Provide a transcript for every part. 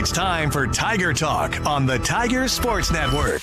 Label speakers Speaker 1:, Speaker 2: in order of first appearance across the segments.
Speaker 1: It's time for Tiger Talk on the Tiger Sports Network.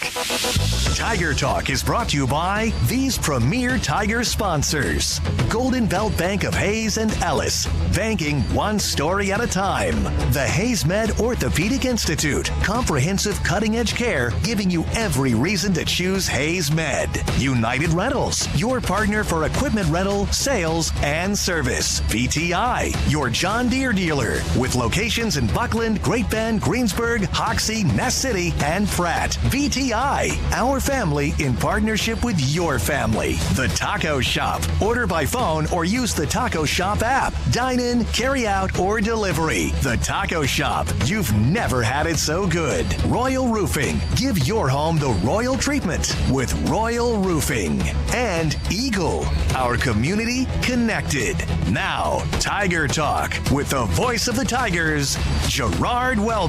Speaker 1: Tiger Talk is brought to you by these premier Tiger sponsors. Golden Belt Bank of Hayes and Ellis. Banking one story at a time. The Hayes Med Orthopedic Institute. Comprehensive cutting-edge care giving you every reason to choose Hayes Med. United Rentals. Your partner for equipment rental, sales, and service. VTI. Your John Deere dealer. With locations in Buckland, Great Bend, Greensburg, Hoxie, Ness City, and Pratt. VTI, our family in partnership with your family. The Taco Shop. Order by phone or use the Taco Shop app. Dine in, carry out, or delivery. The Taco Shop. You've never had it so good. Royal Roofing. Give your home the royal treatment with Royal Roofing. And Eagle, our community connected. Now, Tiger Talk with the voice of the Tigers, Gerard Wellbrock.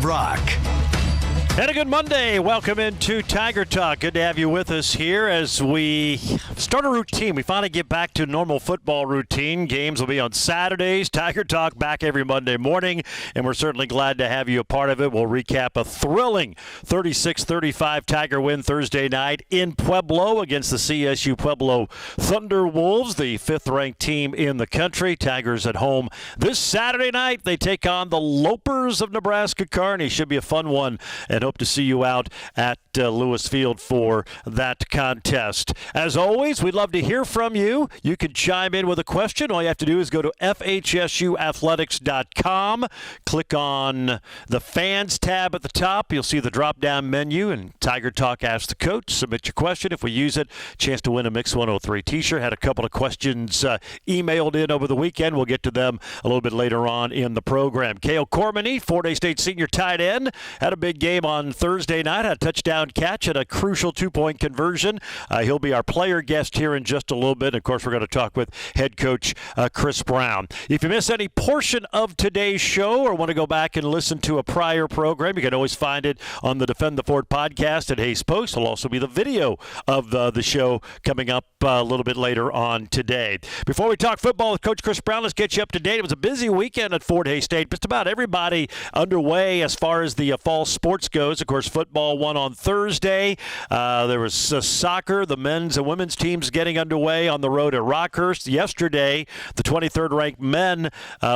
Speaker 2: And a good Monday. Welcome into Tiger Talk. Good to have you with us here as we start a routine. We finally get back to normal football routine. Games will be on Saturdays. Tiger Talk back every Monday morning, and we're certainly glad to have you a part of it. We'll recap a thrilling 36-35 Tiger win Thursday night in Pueblo against the CSU Pueblo Thunder Wolves, the fifth-ranked team in the country. Tigers at home this Saturday night. They take on the Lopers of Nebraska Kearney. Should be a fun one, and hope to see you out at Lewis Field for that contest. As always, we'd love to hear from you. You can chime in with a question. All you have to do is go to FHSUathletics.com, click on the Fans tab at the top. You'll see the drop-down menu, and Tiger Talk Ask the Coach. Submit your question. If we use it, chance to win a Mix 103 t-shirt. Had a couple of questions emailed in over the weekend. We'll get to them a little bit later on in the program. Cale Cormany, Fort Hays State senior tight end, had a big game on Thursday night, had a touchdown catch and a crucial two-point conversion. He'll be our player guest here in just a little bit. Of course, we're going to talk with head coach Chris Brown. If you miss any portion of today's show or want to go back and listen to a prior program, you can always find it on the Defend the Fort podcast at Hays Post. There'll also be the video of the show coming up a little bit later on today. Before we talk football with Coach Chris Brown, let's get you up to date. It was a busy weekend at Fort Hays State. Just about everybody underway as far as the fall sports goes. Of course, football won on Thursday. There was soccer, the men's and women's teams getting underway on the road at Rockhurst. Yesterday, the 23rd-ranked men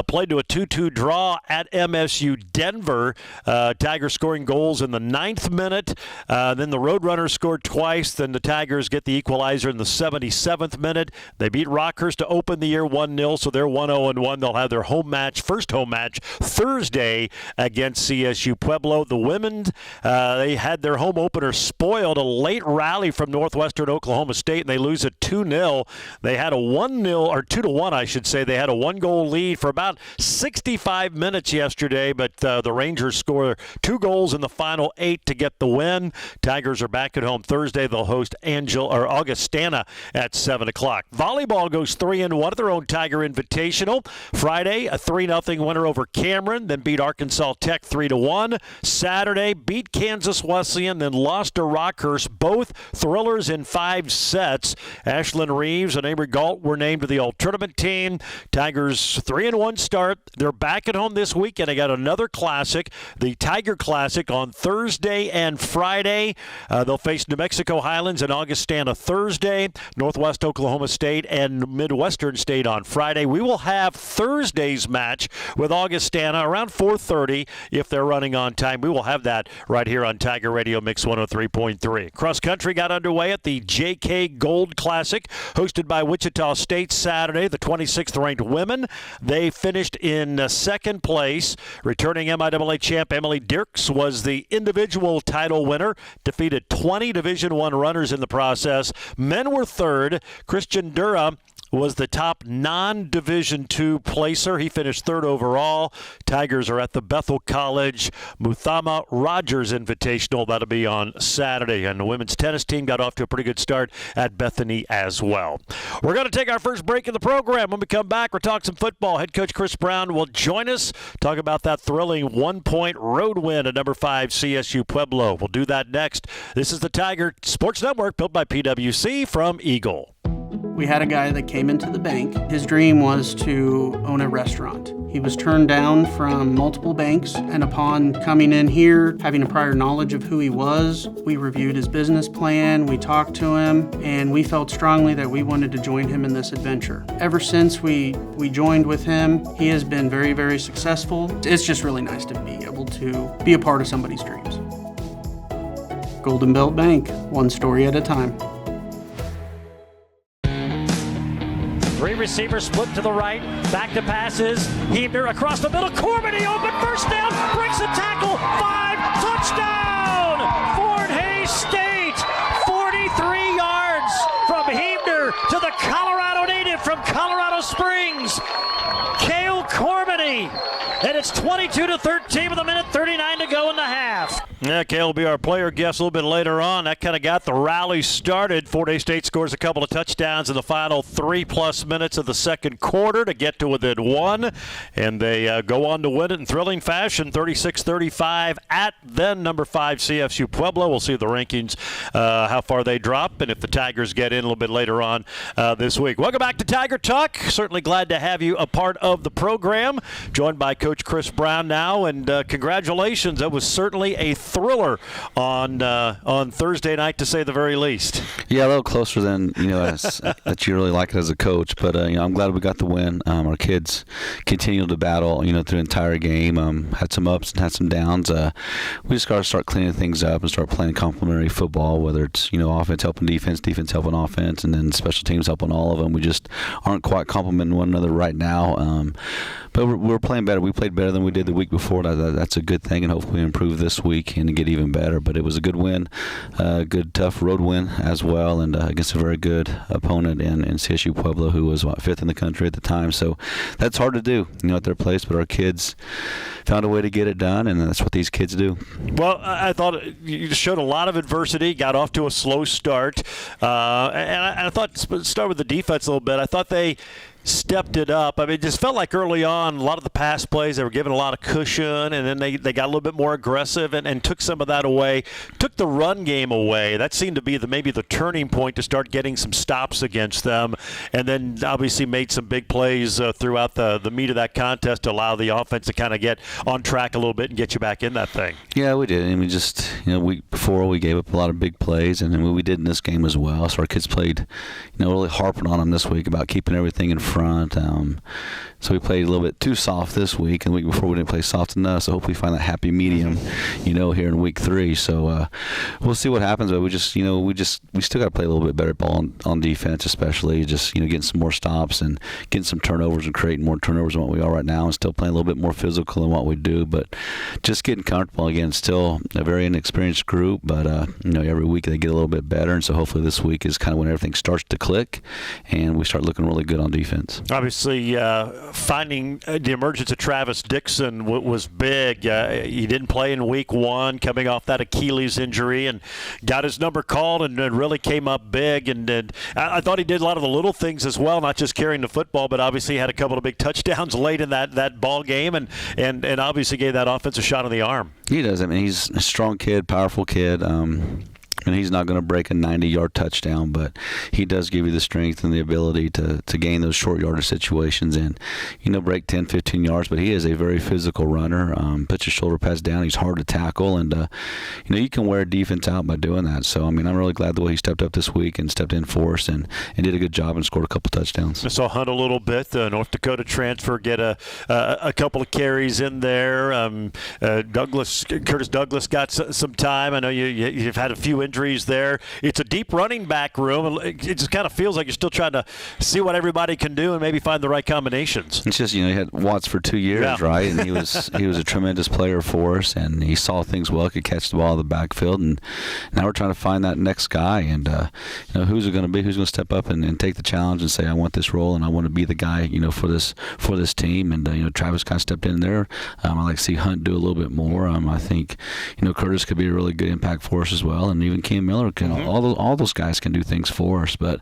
Speaker 2: played to a 2-2 draw at MSU Denver. Tigers scoring goals in the 9th minute. Then the Roadrunners scored twice. Then the Tigers get the equalizer in the 77th minute. They beat Rockhurst to open the year 1-0, so they're 1-0-1. They'll have their first home match Thursday against CSU Pueblo. The women, they had their home opener spoiled, a late rally from Northwestern Oklahoma State, and they lose at 2-0. They had a 1-0, or 2-1, I should say. They had a one-goal lead for about 65 minutes yesterday, but the Rangers score 2 goals in the final 8 to get the win. Tigers are back at home Thursday. They'll host Augustana at 7 o'clock. Volleyball goes 3-1 at their own Tiger Invitational. Friday, a 3-0 winner over Cameron, then beat Arkansas Tech 3-1. Saturday, beat Kansas Wesleyan, then lost to Rockhurst. Both thrillers in 5 sets. Ashlyn Reeves and Avery Galt were named to the all-tournament team. Tigers 3-1 start. They're back at home this weekend. They got another classic, the Tiger Classic, on Thursday and Friday. They'll face New Mexico Highlands and Augustana Thursday, Northwest Oklahoma State and Midwestern State on Friday. We will have Thursday's match with Augustana around 4:30 if they're running on time. We will have that right here on Tiger Radio Mix 103.3. Cross country got underway at the JK Gold Classic, hosted by Wichita State Saturday. The 26th ranked women, they finished in second place. Returning MIAA champ Emily Dirks was the individual title winner, defeated 20 Division I runners in the process. Men were third. Christian Dura was the top non-Division II placer. He finished third overall. Tigers are at the Bethel College Muthama Rogers Invitational. That'll be on Saturday. And the women's tennis team got off to a pretty good start at Bethany as well. We're going to take our first break in the program. When we come back, we'll talk some football. Head coach Chris Brown will join us, talk about that thrilling 1-point road win at number 5 CSU Pueblo. We'll do that next. This is the Tiger Sports Network, built by PwC from Eagle.
Speaker 3: We had a guy that came into the bank. His dream was to own a restaurant. He was turned down from multiple banks, and upon coming in here, having a prior knowledge of who he was, we reviewed his business plan, we talked to him, and we felt strongly that we wanted to join him in this adventure. Ever since we joined with him, he has been very, very successful. It's just really nice to be able to be a part of somebody's dreams. Golden Belt Bank, one story at a time.
Speaker 4: Three receivers split to the right, back to passes, Hebner across the middle, Cormany open, first down, breaks the tackle, 5, touchdown! Fort Hays State, 43 yards from Hebner to the Colorado native from Colorado Springs, Cale Cormany, and it's 22-13 with a minute 39 to go in the half.
Speaker 2: Yeah, Cale will be our player guest a little bit later on. That kind of got the rally started. Fort Hays State scores a couple of touchdowns in the final 3+ minutes of the second quarter to get to within 1. And they go on to win it in thrilling fashion, 36-35 at then number 5 CFU Pueblo. We'll see the rankings, how far they drop, and if the Tigers get in a little bit later on this week. Welcome back to Tiger Talk. Certainly glad to have you a part of the program. Joined by Coach Chris Brown now, and congratulations. That was certainly a thriller on Thursday night, to say the very least.
Speaker 5: Yeah, a little closer than that you really like it as a coach, but I'm glad we got the win. Our kids continued to battle through the entire game. Had some ups and had some downs. We just got to start cleaning things up and start playing complementary football, whether it's offense helping defense helping offense, and then special teams helping all of them. We just aren't quite complementing one another right now. But we're playing better. We played better than we did the week before. That's a good thing, and hopefully we improve this week and get even better. But it was a good win, good tough road win as well, and against a very good opponent in CSU Pueblo, who was 5th in the country at the time. So that's hard to do, at their place. But our kids found a way to get it done, and that's what these kids do.
Speaker 2: Well, I thought you showed a lot of adversity, got off to a slow start, and I thought, start with the defense a little bit. I thought they stepped it up. I mean, it just felt like early on, a lot of the pass plays, they were given a lot of cushion, and then they got a little bit more aggressive and took some of that away, took the run game away. That seemed to be maybe the turning point to start getting some stops against them, and then obviously made some big plays throughout the meat of that contest to allow the offense to kind of get on track a little bit and get you back in that thing.
Speaker 5: Yeah, we did. And we just, week before we gave up a lot of big plays, and we did in this game as well. So our kids played, really harping on them this week about keeping everything in front. So we played a little bit too soft this week, and the week before we didn't play soft enough. So hopefully find that happy medium, here in week 3. So we'll see what happens. But we still got to play a little bit better ball on defense, especially just getting some more stops and getting some turnovers and creating more turnovers than what we are right now, and still playing a little bit more physical than what we do. But just getting comfortable again. Still a very inexperienced group, but every week they get a little bit better, and so hopefully this week is kind of when everything starts to click, and we start looking really good on defense.
Speaker 2: Obviously, finding the emergence of Travis Dixon was big. He didn't play in week 1, coming off that Achilles injury, and got his number called and really came up big. And I thought he did a lot of the little things as well, not just carrying the football, but obviously had a couple of big touchdowns late in that ball game, and obviously gave that offense a shot in the arm.
Speaker 5: He does. I mean, he's a strong kid, powerful kid. And he's not going to break a 90-yard touchdown, but he does give you the strength and the ability to gain those short yardage situations and, break 10, 15 yards. But he is a very physical runner. Puts his shoulder pads down. He's hard to tackle. And, you can wear a defense out by doing that. So, I'm really glad the way he stepped up this week and stepped in for us and did a good job and scored a couple touchdowns.
Speaker 2: I saw Hunt a little bit. The North Dakota transfer get a couple of carries in there. Curtis Douglas got some time. I know you've had a few injuries there. It's a deep running back room. It just kind of feels like you're still trying to see what everybody can do and maybe find the right combinations.
Speaker 5: It's just, he had Watts for 2 years, right? And he was a tremendous player for us, and he saw things well, could catch the ball in the backfield, and now we're trying to find that next guy, and who's it going to be? Who's going to step up and take the challenge and say, I want this role and I want to be the guy, for this team. And Travis kind of stepped in there. I like to see Hunt do a little bit more. I think Curtis could be a really good impact for us as well, and even Cam Miller can. All those guys can do things for us, but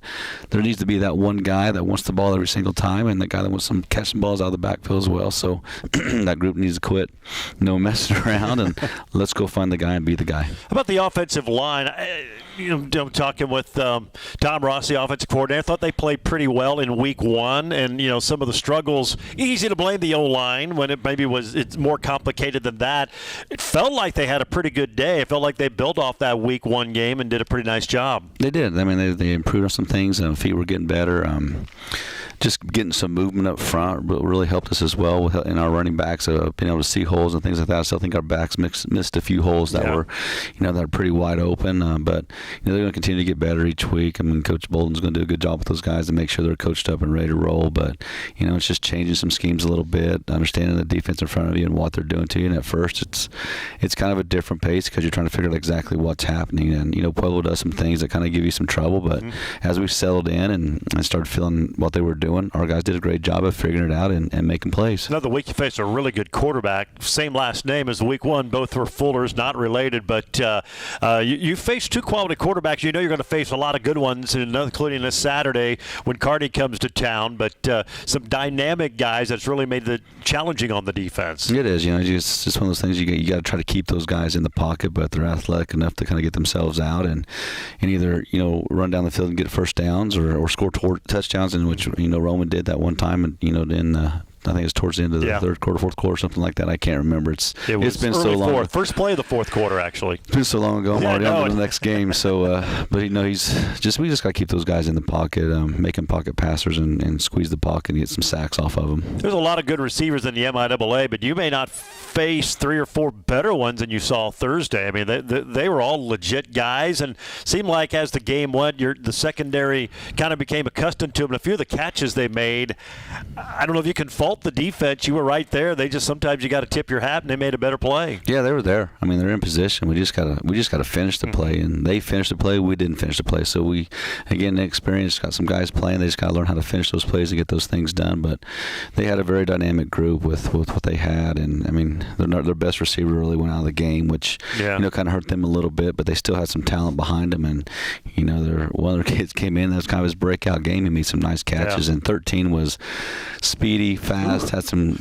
Speaker 5: there needs to be that one guy that wants the ball every single time, and that guy that wants to catch some balls out of the backfield as well. So that group needs to quit messing around, and let's go find the guy and be the guy.
Speaker 2: How about the offensive line? talking with Tom Ross, the offensive coordinator, I thought they played pretty well in week one. And, some of the struggles, easy to blame the O-line when it maybe it's more complicated than that. It felt like they had a pretty good day. It felt like they built off that week one game and did a pretty nice job.
Speaker 5: They did. I mean, they improved on some things. Feet were getting better. Just getting some movement up front really helped us as well in our running backs, being able to see holes and things like that. I still think our backs missed a few holes that were, that are pretty wide open. But they're going to continue to get better each week. I mean, Coach Bolden's going to do a good job with those guys to make sure they're coached up and ready to roll. But it's just changing some schemes a little bit, understanding the defense in front of you and what they're doing to you. And at first, it's kind of a different pace because you're trying to figure out exactly what's happening. And Pueblo does some things that kind of give you some trouble. But as we settled in and started feeling what they were doing, our guys did a great job of figuring it out and making plays.
Speaker 2: Another week you faced a really good quarterback, same last name as week one. Both were Fullers, not related, but you faced two quality quarterbacks. You're going to face a lot of good ones, including this Saturday when Kearney comes to town, but some dynamic guys that's really made it challenging on the defense.
Speaker 5: It is. It's just one of those things you got to try to keep those guys in the pocket, but they're athletic enough to kind of get themselves out and either run down the field and get first downs or score touchdowns, in which Roman did that one time, and I think it's towards the end of the third quarter, fourth quarter, something like that. I can't remember. It's been so long.
Speaker 2: First play of the fourth quarter, actually.
Speaker 5: It's been so long ago. I'm already on to the next game. So, but we just got to keep those guys in the pocket, making pocket passers and squeeze the pocket and get some sacks off of them.
Speaker 2: There's a lot of good receivers in the MIAA, but you may not face 3 or 4 better ones than you saw Thursday. I mean, they were all legit guys, and seemed like as the game went, the secondary kind of became accustomed to them. And a few of the catches they made, I don't know if you can fault the defense. You were right there. Sometimes you got to tip your hat, and they made a better play.
Speaker 5: Yeah, they were there. I mean, they're in position. We just gotta finish the play, and they finished the play. We didn't finish the play. So we, again, the experience, got some guys playing. They just got to learn how to finish those plays and get those things done. But they had a very dynamic group with what they had, and I mean, their best receiver really went out of the game, which kind of hurt them a little bit. But they still had some talent behind them, and one of their kids came in. That was kind of his breakout game. He made some nice catches, and 13 was speedy, fast. Had some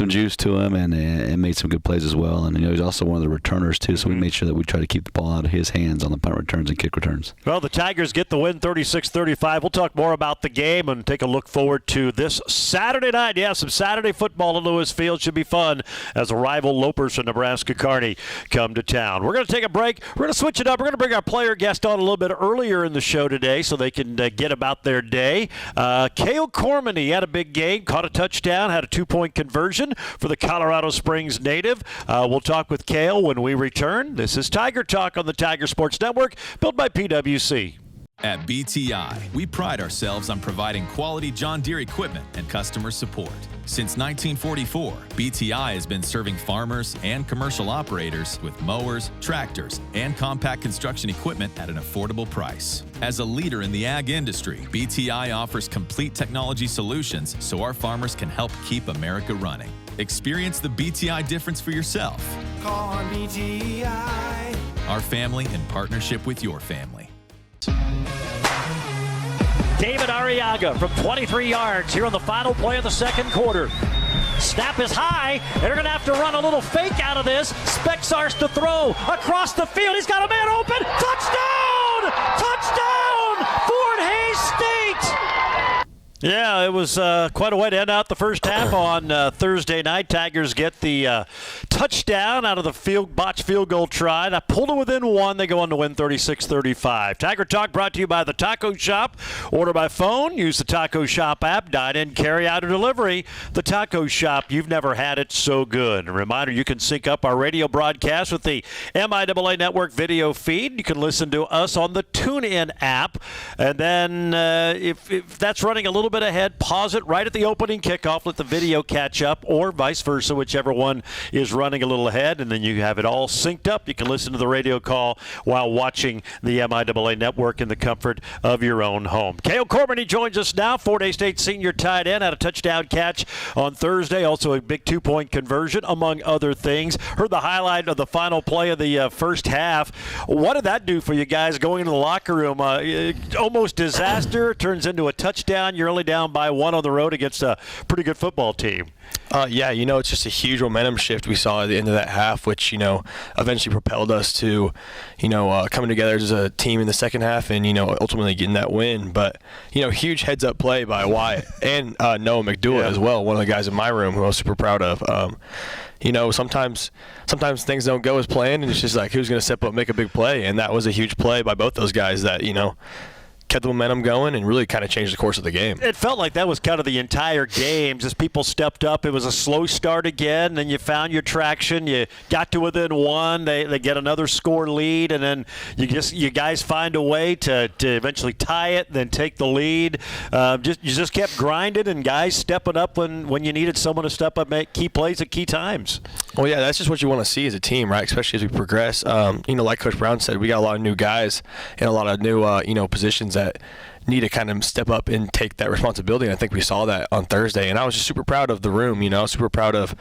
Speaker 5: juice to him and made some good plays as well. And he's also one of the returners too. So we made sure that we try to keep the ball out of his hands on the punt returns and kick returns.
Speaker 2: Well, the Tigers get the win, 36-35. We'll talk more about the game and take a look forward to this Saturday night. Yeah, some Saturday football at Lewis Field should be fun as the rival Lopers from Nebraska Kearney come to town. We're going to take a break. We're going to switch it up. We're going to bring our player guest on a little bit earlier in the show today so they can get about their day. Cale Cormany had a big game. Caught a touchdown, had a 2-point conversion for the Colorado Springs native. We'll talk with Cale when we return. This is Tiger Talk on the Tiger Sports Network, built by PwC.
Speaker 6: At BTI, we pride ourselves on providing quality John Deere equipment and customer support. Since 1944, BTI has been serving farmers and commercial operators with mowers, tractors, and compact construction equipment at an affordable price. As a leader in the ag industry, BTI offers complete technology solutions so our farmers can help keep America running. Experience the BTI difference for yourself.
Speaker 7: Call on BTI.
Speaker 6: Our family in partnership with your family.
Speaker 4: David Arriaga from 23 yards here on the final play of the second quarter. Snap is high, and they're going to have to run a little fake out of this. Spexars to throw across the field. He's got a man open. Touchdown! Touchdown! Fort Hays State!
Speaker 2: Yeah, it was quite a way to end out the first half on Thursday night. Tigers get the touchdown out of the botched field goal try. That pulled it within one. They go on to win 36-35. Tiger Talk brought to you by the Taco Shop. Order by phone. Use the Taco Shop app. Dine in, carry out, or delivery. The Taco Shop. You've never had it so good. A reminder, you can sync up our radio broadcast with the MIAA Network video feed. You can listen to us on the TuneIn app. And then if that's running a little bit ahead, pause it right at the opening kickoff, let the video catch up, or vice versa, whichever one is running a little ahead, and then you have it all synced up. You can listen to the radio call while watching the MIAA Network in the comfort of your own home. Cale Cormany joins us now. Fort Hays State senior tight end, had a touchdown catch on Thursday, also a big 2-point conversion, among other things. Heard the highlight of the final play of the first half. What did that do for you guys going into the locker room? Almost disaster, turns into a touchdown. You're only down by 1 on the road against a pretty good football team.
Speaker 8: Yeah, it's just a huge momentum shift we saw at the end of that half, which, eventually propelled us to, coming together as a team in the second half and, ultimately getting that win. But, huge heads-up play by Wyatt and Noah McDowell as well, one of the guys in my room who I was super proud of. Sometimes things don't go as planned, and it's just like, who's going to step up and make a big play? And that was a huge play by both those guys that, kept the momentum going and really kind of changed the course of the game.
Speaker 2: It felt like that was kind of the entire game. As people stepped up, it was a slow start again, then you found your traction. You got to within 1. They get another score lead, and then you guys find a way to eventually tie it, then take the lead. You just kept grinding, and guys stepping up when you needed someone to step up, make key plays at key times.
Speaker 8: Well, yeah, that's just what you want to see as a team, right? Especially as we progress. Like Coach Brown said, we got a lot of new guys and a lot of new, positions that need to kind of step up and take that responsibility. And I think we saw that on Thursday. And I was just super proud of the room, super proud of,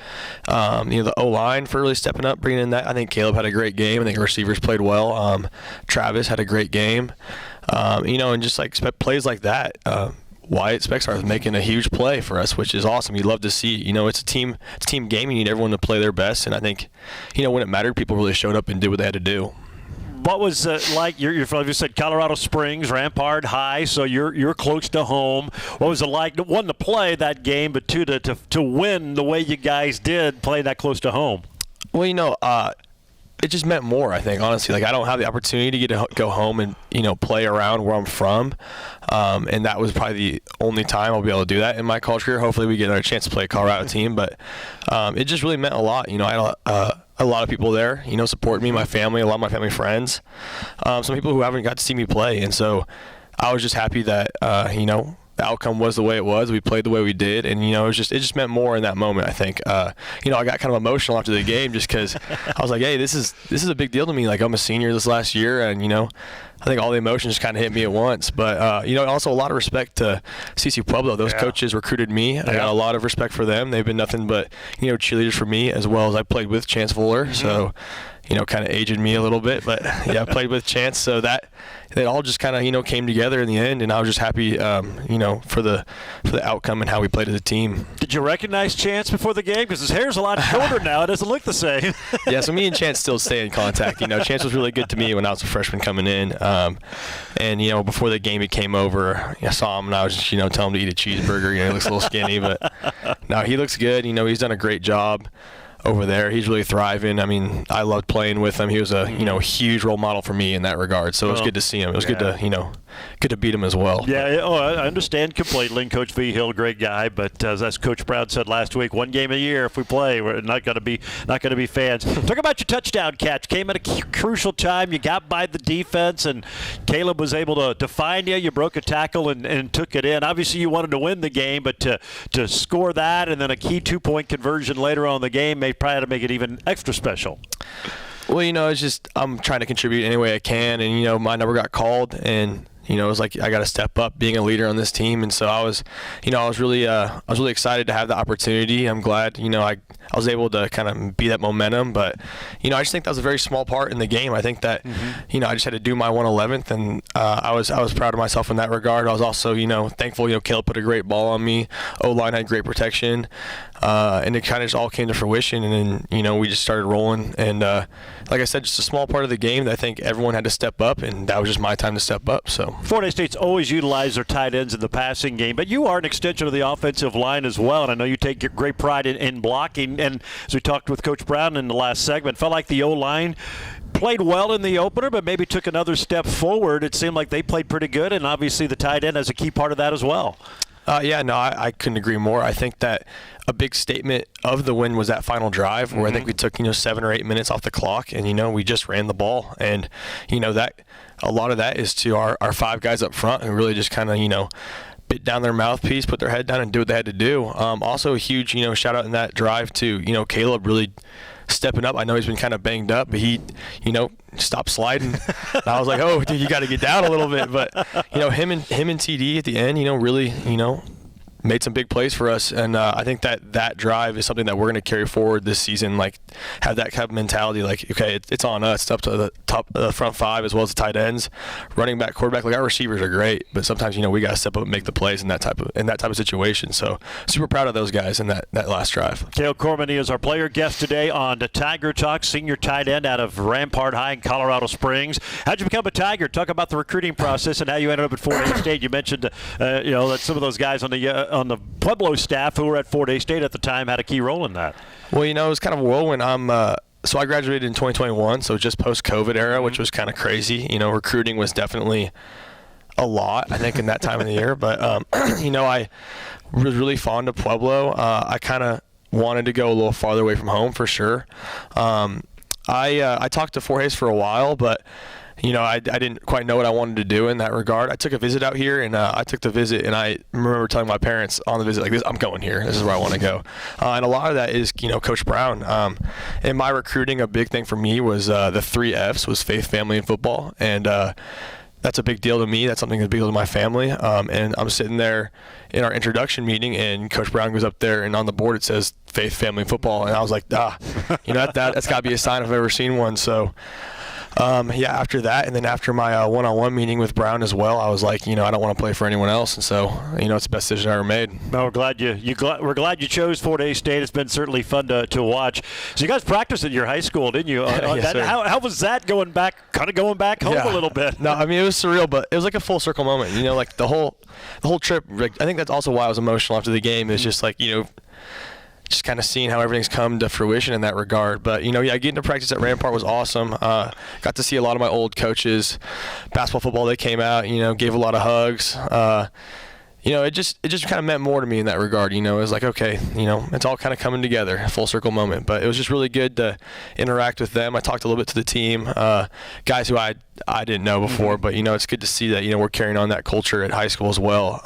Speaker 8: the O-line for really stepping up, bringing in that. I think Caleb had a great game. I think receivers played well. Travis had a great game. And just like plays like that. Wyatt Speckstar is making a huge play for us, which is awesome. You love to see. It's a team game. You need everyone to play their best. And I think, when it mattered, people really showed up and did what they had to do.
Speaker 2: What was like? You said Colorado Springs, Rampart High, so you're close to home. What was it like? One, to play that game, but two, to win the way you guys did, play that close to home.
Speaker 8: Well, it just meant more, I think, honestly. Like, I don't have the opportunity to get to go home and, play around where I'm from. And that was probably the only time I'll be able to do that in my college career. Hopefully we get another chance to play a Colorado team. But it just really meant a lot. I had a lot of people there, support me, my family, a lot of my family friends. Some people who haven't got to see me play. And so I was just happy that, the outcome was the way it was. We played the way we did, and it just meant more in that moment. I think, I got kind of emotional after the game just because I was like, hey, this is a big deal to me. Like, I'm a senior this last year, and I think all the emotions kind of hit me at once. But also a lot of respect to CC Pueblo. Those coaches recruited me. I got a lot of respect for them. They've been nothing but cheerleaders for me, as well as I played with Chance Fuller. Mm-hmm. So. Kind of aged me a little bit, but yeah, I played with Chance, so that it all just kind of came together in the end, and I was just happy, for the outcome and how we played as a team.
Speaker 2: Did you recognize Chance before the game? Because his hair's a lot shorter now; it doesn't look the same.
Speaker 8: Yeah, so me and Chance still stay in contact. Chance was really good to me when I was a freshman coming in, and before the game he came over. I saw him and I was just telling him to eat a cheeseburger. He looks a little skinny, but no, he looks good. He's done a great job over there. He's really thriving. I mean, I loved playing with him. He was a huge role model for me in that regard. So it was good to see him. It was good to beat him as well.
Speaker 2: Yeah, I understand completely. And Coach V Hill, great guy, but as Coach Brown said last week, one game a year if we play, we're not going to be fans. Talk about your touchdown catch. Came at a crucial time. You got by the defense, and Caleb was able to find you. You broke a tackle and took it in. Obviously, you wanted to win the game, but to score that and then a key 2-point conversion later on in the game may probably to make it even extra special.
Speaker 8: Well, it's just I'm trying to contribute any way I can, and my number got called, and it was like I got to step up being a leader on this team, and so I was really excited to have the opportunity. I'm glad I was able to kind of be that momentum, but I just think that was a very small part in the game. I think that I just had to do my 111th, and I was proud of myself in that regard. I was also thankful. Caleb put a great ball on me. O-line had great protection, and it kind of just all came to fruition, and then we just started rolling. And like I said, just a small part of the game that I think everyone had to step up, and that was just my time to step up. So.
Speaker 2: Florida State's always utilized their tight ends in the passing game, but you are an extension of the offensive line as well, and I know you take great pride in blocking. And as we talked with Coach Brown in the last segment, felt like the O-line played well in the opener, but maybe took another step forward. It seemed like they played pretty good, and obviously the tight end has a key part of that as well.
Speaker 8: I couldn't agree more. I think that a big statement of the win was that final drive where I think we took 7 or 8 minutes off the clock, and we just ran the ball, and that a lot of that is to our 5 guys up front who really just kind of bit down their mouthpiece, put their head down, and do what they had to do. Also a huge shout out in that drive to Caleb really stepping up. I know he's been kind of banged up, but he stopped sliding. And I was like, oh, dude, you got to get down a little bit. But him and TD at the end, really made some big plays for us, and I think that drive is something that we're going to carry forward this season. Like, have that kind of mentality. Like, okay, it's on us. It's up to the top, the front five as well as the tight ends, running back, quarterback. Like, our receivers are great, but sometimes we got to step up and make the plays in that type of situation. So super proud of those guys in that last drive.
Speaker 2: Cale Cormany is our player guest today on the Tiger Talk, senior tight end out of Rampart High in Colorado Springs. How'd you become a Tiger? Talk about the recruiting process and how you ended up at Fort Hays State. You mentioned that some of those guys on the Pueblo staff who were at Fort Hays State at the time had a key role in that.
Speaker 8: Well, it was kind of a whirlwind. So I graduated in 2021, so just post-COVID era, which was kind of crazy. Recruiting was definitely a lot, I think, in that time of the year. But, I was really fond of Pueblo. I kind of wanted to go a little farther away from home for sure. I talked to Fort Hays for a while, but I didn't quite know what I wanted to do in that regard. I took a visit out here, and I took the visit, and I remember telling my parents on the visit, like, I'm going here. This is where I want to go. And a lot of that is, Coach Brown. In my recruiting, a big thing for me was the 3 Fs, was faith, family, and football. And that's a big deal to me. That's something that's a big deal to my family. And I'm sitting there in our introduction meeting, and Coach Brown goes up there, and on the board it says faith, family, and football. And I was like, that's got to be a sign if I've ever seen one. So, after that, and then after my one-on-one meeting with Brown as well, I was like, I don't want to play for anyone else, and so, it's the best decision I ever made.
Speaker 2: No, we're glad you chose Fort Hays State. It's been certainly fun to watch. So you guys practiced at your high school, didn't you?
Speaker 8: Yes, sir.
Speaker 2: How was that going back home a little bit?
Speaker 8: No, it was surreal, but it was like a full circle moment. Like the whole trip. Like, I think that's also why I was emotional after the game. Is just like just kind of seeing how everything's come to fruition in that regard. But, getting to practice at Rampart was awesome. Got to see a lot of my old coaches, basketball, football. They came out, gave a lot of hugs. It just kind of meant more to me in that regard. It was like, okay, it's all kind of coming together, a full circle moment. But it was just really good to interact with them. I talked a little bit to the team, guys who I didn't know before. But, it's good to see that, we're carrying on that culture at high school as well.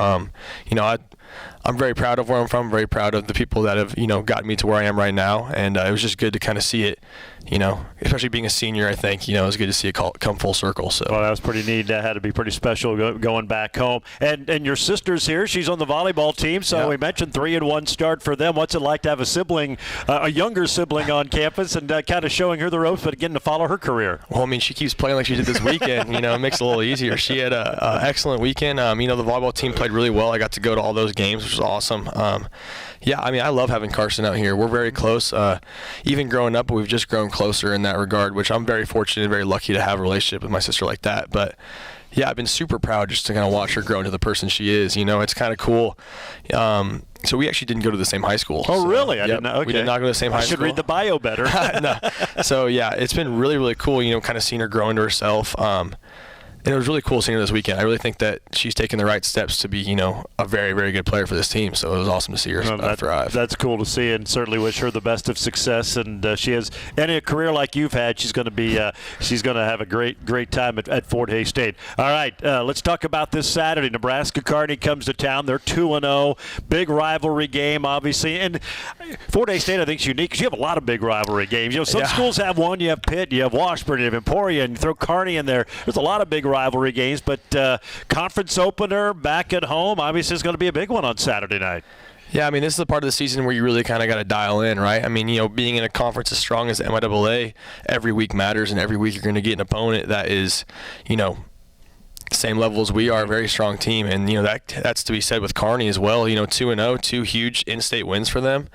Speaker 8: I'm very proud of where I'm from, very proud of the people that have, gotten me to where I am right now. And it was just good to kind of see it, especially being a senior, I think, it was good to see it come full circle. So. Well,
Speaker 2: that was pretty neat. That had to be pretty special going back home. And your sister's here. She's on the volleyball team. So we mentioned 3-1 start for them. What's it like to have a younger sibling on campus and kind of showing her the ropes, but getting to follow her career?
Speaker 8: Well, she keeps playing like she did this weekend. It makes it a little easier. She had an excellent weekend. The volleyball team played really well. I got to go to all those games, which was awesome. I love having Carson out here. We're very close. Even growing up, we've just grown closer in that regard, which I'm very fortunate and very lucky to have a relationship with my sister like that. But I've been super proud just to kind of watch her grow into the person she is. It's kind of cool. So we actually didn't go to the same high school.
Speaker 2: Oh,
Speaker 8: so,
Speaker 2: really? I didn't know. Okay.
Speaker 8: We did not go to the same high school.
Speaker 2: I should read the bio better.
Speaker 8: No. So, it's been really, really cool, kind of seeing her grow into herself. And it was really cool seeing her this weekend. I really think that she's taken the right steps to be, a very, very good player for this team. So it was awesome to see her thrive.
Speaker 2: That's cool to see, and certainly wish her the best of success. And she has a career like you've had. She's going to have a great time at Fort Hays State. All right, let's talk about this Saturday. Nebraska Kearney comes to town. They're 2-0, big rivalry game, obviously. And Fort Hays State, I think, is unique because you have a lot of big rivalry games. Some schools have one. You have Pitt, you have Washburn, you have Emporia, and you throw Kearney in there. There's a lot of big rivalry games, but conference opener back at home, obviously, is going to be a big one on Saturday night.
Speaker 8: Yeah, this is the part of the season where you really kind of got to dial in, right? Being in a conference as strong as the MIAA, every week matters, and every week you're going to get an opponent that is, same level as we are, a very strong team, and that's to be said with Kearney as well. 2-0, 2 huge in-state wins for them.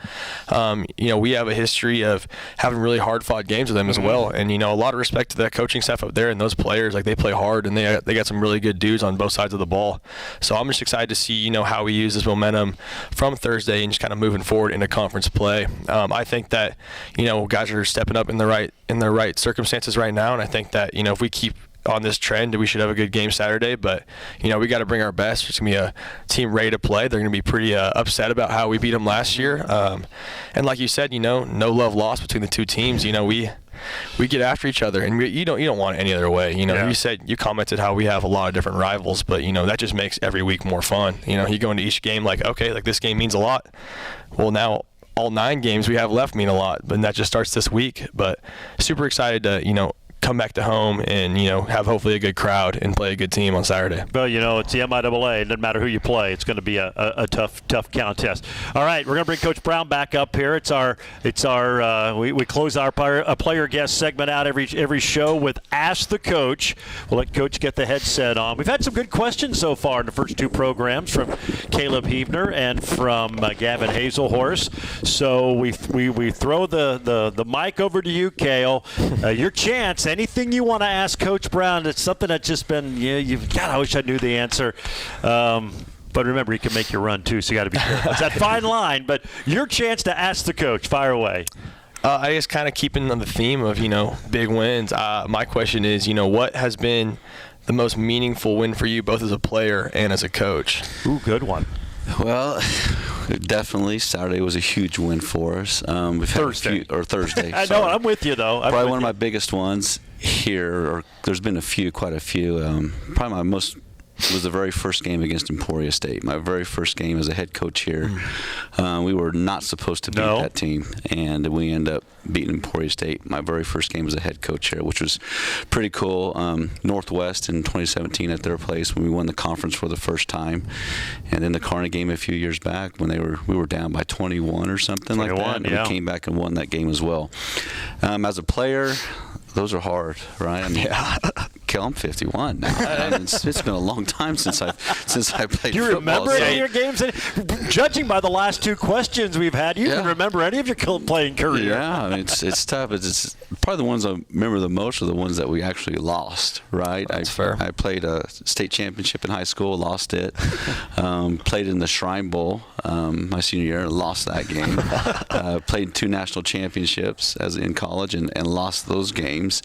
Speaker 8: We have a history of having really hard-fought games with them as well, and a lot of respect to that coaching staff up there and those players. Like, they play hard, and they got some really good dudes on both sides of the ball. So I'm just excited to see how we use this momentum from Thursday and just kind of moving forward into conference play. I think that guys are stepping up in the right circumstances right now, and I think that if we keep on this trend, we should have a good game Saturday, but we got to bring our best. It's going to be a team ready to play. They're going to be pretty upset about how we beat them last year, and like you said, no love lost between the two teams. We get after each other, and you don't want it any other way. You commented how we have a lot of different rivals, but that just makes every week more fun. You go into each game like, okay, like this game means a lot. Well, now all 9 games we have left mean a lot, but that just starts this week. But super excited to come back to home and, have hopefully a good crowd and play a good team on Saturday.
Speaker 2: Well, it's the MIAA. It doesn't matter who you play. It's going to be a tough contest. All right, we're going to bring Coach Brown back up here. We close our player guest segment out every show with Ask the Coach. We'll let Coach get the headset on. We've had some good questions so far in the first two programs from Caleb Heavner and from Gavin Hazelhorst. So we throw the mic over to you, Cale. Your chance. Anything you want to ask Coach Brown? It's something that's just been, God, I wish I knew the answer. But remember, he can make you run, too, so you got to be careful. It's that fine line, but your chance to ask the coach. Fire away.
Speaker 8: I guess kind of keeping on the theme of, big wins. My question is, what has been the most meaningful win for you, both as a player and as a coach?
Speaker 2: Ooh, good one.
Speaker 5: Well, definitely Saturday was a huge win for us.
Speaker 2: Thursday.
Speaker 5: Thursday.
Speaker 2: I know, I'm with you, though.
Speaker 5: Probably one of my biggest ones here, or there's been quite a few. Probably my most was the very first game against Emporia State. My very first game as a head coach here. We were not supposed to beat that team, and we ended up beating Emporia State. My very first game as a head coach here, which was pretty cool. Northwest in 2017 at their place when we won the conference for the first time, and then the Kearney game a few years back when we were down by 21 or something like that. And we came back and won that game as well. As a player, those are hard, right? I mean, I'm 51 now. It's been a long time since I played football.
Speaker 2: Do you remember any of your games? Judging by the last two questions we've had, you can remember any of your playing career.
Speaker 5: Yeah, I mean, it's tough. It's probably the ones I remember the most are the ones that we actually lost, right?
Speaker 8: That's fair.
Speaker 5: I played a state championship in high school, lost it. Played in the Shrine Bowl my senior year, lost that game. Played 2 national championships in college and lost those games.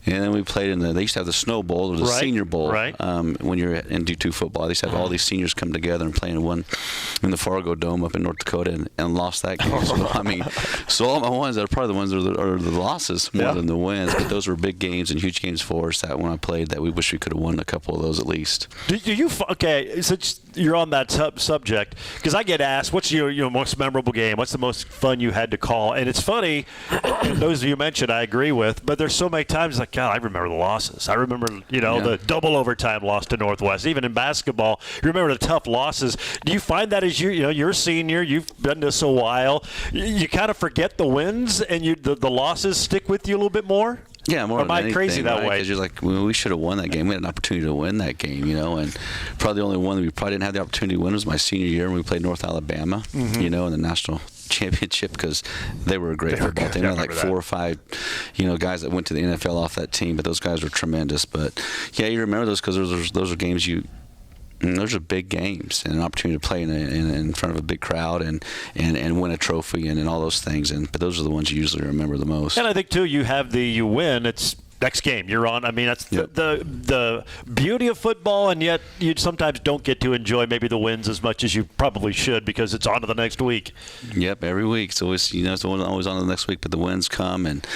Speaker 5: And then we played they used to have the Snow Bowl or the Senior Bowl when you're in D2 football. They used to have all these seniors come together and play in the Fargo Dome up in North Dakota and lost that game. So all my ones are probably the ones that are the losses more than the wins. But those were big games and huge games for us that when I played that we wish we could have won a couple of those at least.
Speaker 2: Do you since you're on that subject, because I get asked, what's your most memorable game? What's the most fun you had to call? And it's funny, those of you mentioned I agree with, but there's so many times like, God, I remember the losses. I remember, the double overtime loss to Northwest. Even in basketball, you remember the tough losses. Do you find that as you're a senior, you've done this a while, you kind of forget the wins and the losses stick with you a little bit more?
Speaker 5: Yeah, more
Speaker 2: than anything, crazy that way?
Speaker 5: Because you're like, we should have won that game. We had an opportunity to win that game, and probably the only one that we probably didn't have the opportunity to win was my senior year when we played North Alabama, in the national championship, because they were a great football team. They had like 4 or 5, guys that went to the NFL off that team, but those guys were tremendous. But yeah, you remember those because those are games those are big games and an opportunity to play in front of a big crowd and win a trophy and all those things. But those are the ones you usually remember the most.
Speaker 2: And I think too, you win. It's next game you're on. I mean, that's the beauty of football, and yet you sometimes don't get to enjoy maybe the wins as much as you probably should because it's on to the next week.
Speaker 5: Yep, every week. So it's it's always on to the next week, but the wins come, and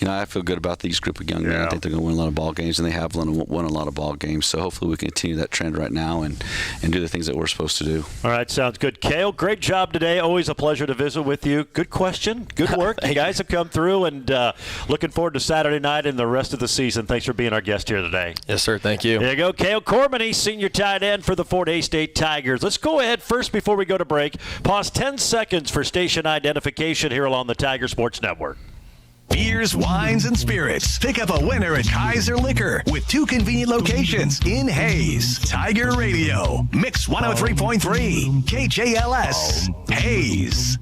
Speaker 5: I feel good about these group of young men. I think they're going to win a lot of ball games, and they have won a lot of ball games. So hopefully we can continue that trend right now and do the things that we're supposed to do.
Speaker 2: All right, sounds good. Cale, great job today. Always a pleasure to visit with you. Good question. Good work. You guys have come through, and looking forward to Saturday night and the rest of the season. Thanks for being our guest here today.
Speaker 8: Yes, sir. Thank you.
Speaker 2: There you go. Cale Cormany, senior tight end for the Fort Hays State Tigers. Let's go ahead first before we go to break. Pause 10 seconds for station identification here along the Tiger Sports Network.
Speaker 1: Beers, wines, and spirits. Pick up a winner at Kaiser Liquor with 2 convenient locations in Hays. Tiger Radio, Mix 103.3, KJLS, Hays.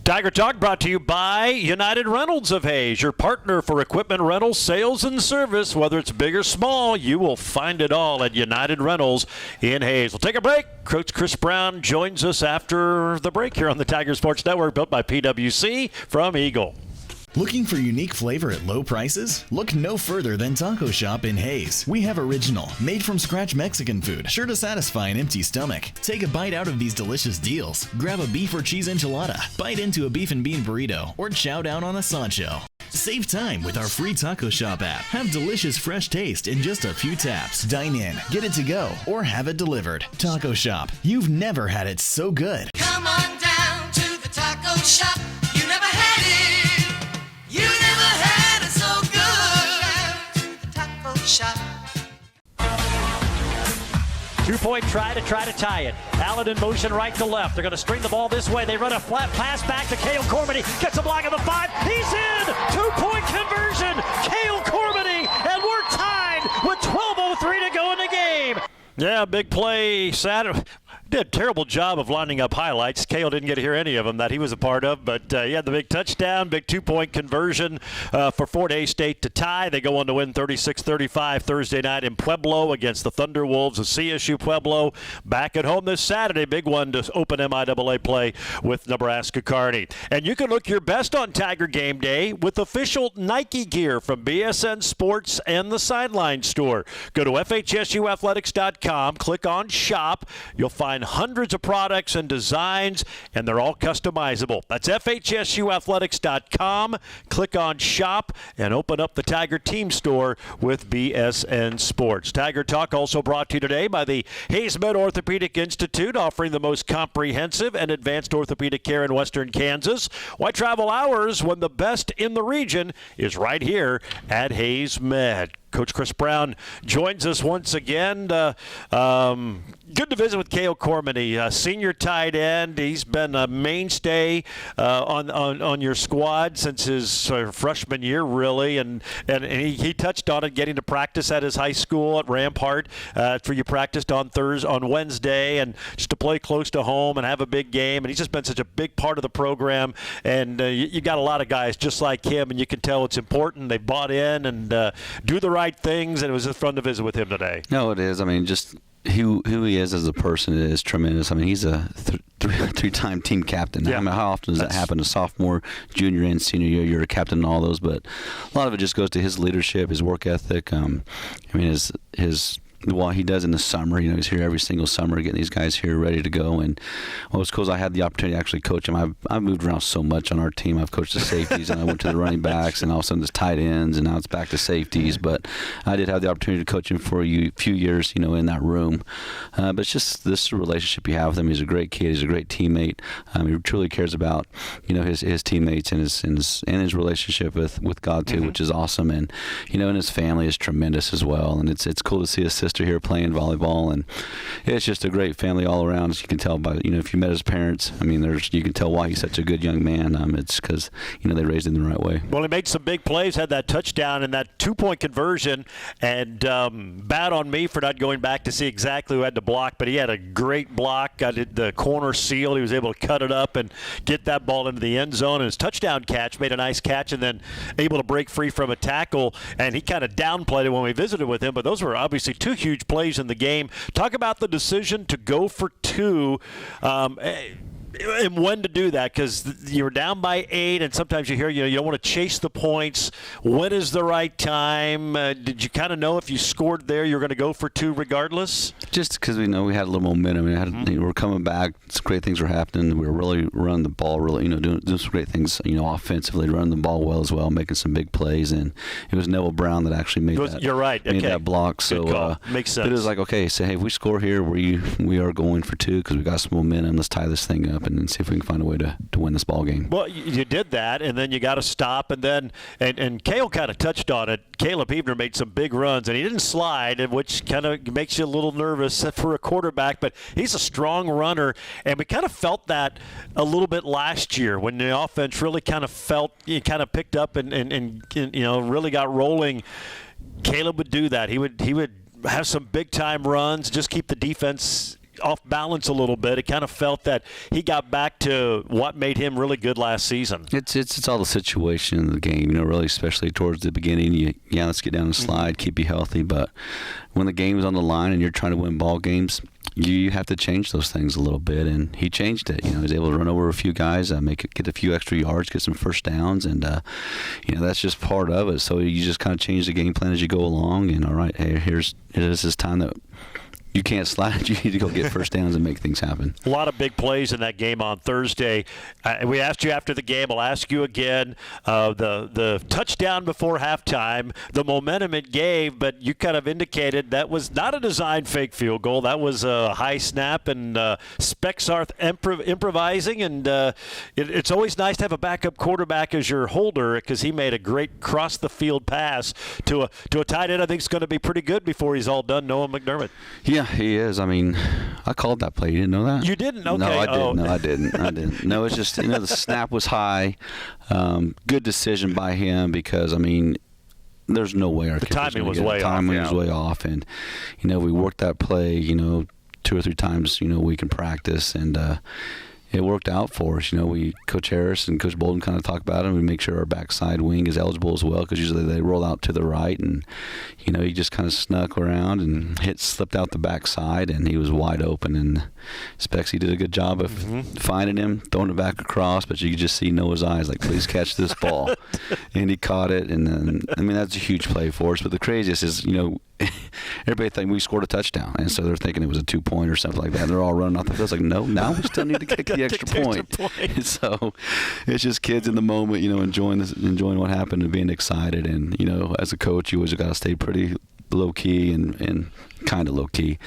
Speaker 2: Tiger Talk brought to you by United Rentals of Hays, your partner for equipment rentals, sales, and service. Whether it's big or small, you will find it all at United Rentals in Hays. We'll take a break. Coach Chris Brown joins us after the break here on the Tiger Sports Network, built by PWC from Eagle.
Speaker 9: Looking for unique flavor at low prices? Look no further than Taco Shop in Hays. We have original, made-from-scratch Mexican food, sure to satisfy an empty stomach. Take a bite out of these delicious deals. Grab a beef or cheese enchilada, bite into a beef and bean burrito, or chow down on a Sancho. Save time with our free Taco Shop app. Have delicious fresh taste in just a few taps. Dine in, get it to go, or have it delivered. Taco Shop. You've never had it so good.
Speaker 7: Come on down to the taco shop. You never had it. You never had it so good.
Speaker 4: two-point try to tie it. Allen in motion right to left. They're going to string the ball this way. They run a flat pass back to Cale Cormany. Gets a block on the 5. He's in! Two-point conversion! Cale Cormany! And we're tied with 12:03 to go in the game.
Speaker 2: Yeah, big play Saturday. Did a terrible job of lining up highlights. Cale didn't get to hear any of them that he was a part of, but he had the big touchdown, big two-point conversion for Fort Hays State to tie. They go on to win 36-35 Thursday night in Pueblo against the Thunderwolves of CSU Pueblo. Back at home this Saturday, big one to open MIAA play with Nebraska Kearney. And you can look your best on Tiger Game Day with official Nike gear from BSN Sports and the Sideline Store. Go to FHSUathletics.com, click on Shop. You'll find hundreds of products and designs, and they're all customizable. That's FHSUathletics.com. Click on Shop and open up the Tiger Team Store with BSN Sports. Tiger Talk also brought to you today by the Hayes Med Orthopedic Institute, offering the most comprehensive and advanced orthopedic care in Western Kansas. Why travel hours when the best in the region is right here at Hayes Med? Coach Chris Brown joins us once again. Good to visit with Cale Cormany, senior tight end. He's been a mainstay on your squad since his freshman year, really, and he touched on it, getting to practice at his high school at Rampart. For you practiced on Wednesday, and just to play close to home and have a big game. And he's just been such a big part of the program. And you got a lot of guys just like him, and you can tell it's important. They bought in and do the right things, and it was fun to visit with him today.
Speaker 5: No, it is. I mean, just who he is as a person is tremendous. I mean, he's a three-time team captain.
Speaker 2: Yeah.
Speaker 5: I mean, how often does that happen? A sophomore, junior, and senior year, you're a captain in all those. But a lot of it just goes to his leadership, his work ethic. I mean, his what he does in the summer. He's here every single summer getting these guys here ready to go. And what was cool is I had the opportunity to actually coach him. I've moved around so much on our team. I've coached the safeties, and I went to the running backs, and all of a sudden it's tight ends, and now it's back to safeties. But I did have the opportunity to coach him for a few years, in that room. But it's just this relationship you have with him. He's a great kid. He's a great teammate. He truly cares about, his teammates and his relationship with God too, which is awesome. And and his family is tremendous as well. And it's cool to see his sister here playing volleyball, and it's just a great family all around. As you can tell by if you met his parents, I mean, you can tell why he's such a good young man. It's because they raised him the right way.
Speaker 2: Well, he made some big plays, had that touchdown and that two-point conversion, and bad on me for not going back to see exactly who had to block, but he had a great block, got the corner sealed. He was able to cut it up and get that ball into the end zone, and his touchdown catch, made a nice catch, and then able to break free from a tackle, and he kind of downplayed it when we visited with him, but those were obviously two huge plays in the game. Talk about the decision to go for two. And when to do that, because you're down by 8, and sometimes you hear you don't want to chase the points. When is the right time? Did you kind of know if you scored there you're going to go for 2 regardless?
Speaker 5: Just because we had a little momentum. We were coming back. Some great things were happening. We were really running the ball, really doing some great things offensively, running the ball well as well, making some big plays. And it was Neville Brown that actually made that.
Speaker 2: You're right.
Speaker 5: Made that block. So
Speaker 2: makes sense.
Speaker 5: It was like, okay, so hey, if we score here, we are going for 2 because we got some momentum. Let's tie this thing up and see if we can find a way to win this ball game.
Speaker 2: Well, you did that, and then you got to stop, and then and Cale kind of touched on it. Caleb Hebner made some big runs, and he didn't slide, which kind of makes you a little nervous for a quarterback, but he's a strong runner, and we kind of felt that a little bit last year when the offense really kind of picked up and really got rolling. Caleb would do that. He would have some big-time runs, just keep the defense off balance a little bit. It kind of felt that he got back to what made him really good last season.
Speaker 5: It's all the situation in the game, really, especially towards the beginning. Let's get down and slide, keep you healthy. But when the game is on the line and you're trying to win ball games, you have to change those things a little bit, and he changed it. He was able to run over a few guys, get a few extra yards, get some first downs, and that's just part of it. So you just kind of change the game plan as you go along. And all right, hey, this is time that you can't slide. You need to go get first downs and make things happen.
Speaker 2: A lot of big plays in that game on Thursday. We asked you after the game. I'll ask you again. The touchdown before halftime, the momentum it gave, but you kind of indicated that was not a designed fake field goal. That was a high snap, and Spexarth improvising. And it's always nice to have a backup quarterback as your holder, because he made a great cross-the-field pass to a tight end I think is going to be pretty good before he's all done, Noah McDermott.
Speaker 5: Yeah, he is. I mean, I called that play. You didn't know that?
Speaker 2: You didn't? Okay.
Speaker 5: No, I didn't. No, I didn't. No, it's just, the snap was high. Good decision by him because, I mean, there's no way our
Speaker 2: timing was way off.
Speaker 5: Timing was way off. And, we worked that play, 2 or 3 times, a week in practice. And, it worked out for us. Coach Harris and Coach Bolden kind of talk about it. And we make sure our backside wing is eligible as well because usually they roll out to the right. And, he just kind of snuck around and slipped out the backside, and he was wide open. And Spexy did a good job of finding him, throwing it back across, but you could just see Noah's eyes like, please catch this ball. And he caught it. And then, that's a huge play for us. But the craziest is, everybody think we scored a touchdown, and so they're thinking it was a 2-point or something like that. They're all running off the field. It's like, no, now we still need to kick the extra point. And so it's just kids in the moment, enjoying what happened and being excited. And as a coach, you always got to stay pretty low key and kind of low key.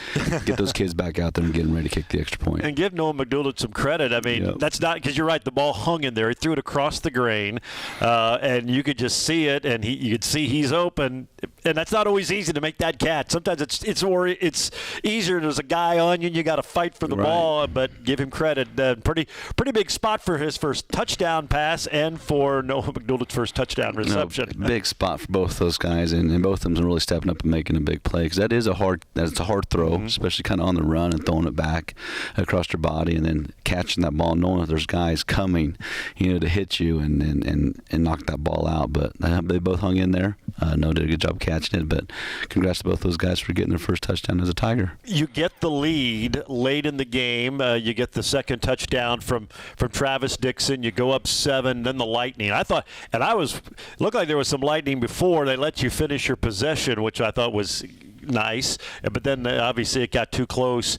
Speaker 5: Get those kids back out there and get them ready to kick the extra point.
Speaker 2: And give Noah McDougal some credit. I mean, that's not because you're right. The ball hung in there. He threw it across the grain, and you could just see it, and you could see he's open. And that's not always easy to make that catch. Sometimes it's easier. There's a guy on you, and you got to fight for the ball. But give him credit. Pretty big spot for his first touchdown pass and for Noah McDougal's first touchdown reception.
Speaker 5: Big spot for both those guys, and both of them are really stepping up and making a big play because that's a hard throw, especially kind of on the run and throwing it back across your body and then catching that ball, knowing that there's guys coming, to hit you and knock that ball out. But they both hung in there. Noah did a good job catching it, but congrats to both those guys for getting their first touchdown as a Tiger.
Speaker 2: You get the lead late in the game. You get the second touchdown from Travis Dixon. You go up 7, then the lightning. I thought, and looked like there was some lightning before. They let you finish your possession, which I thought was nice, but then obviously it got too close.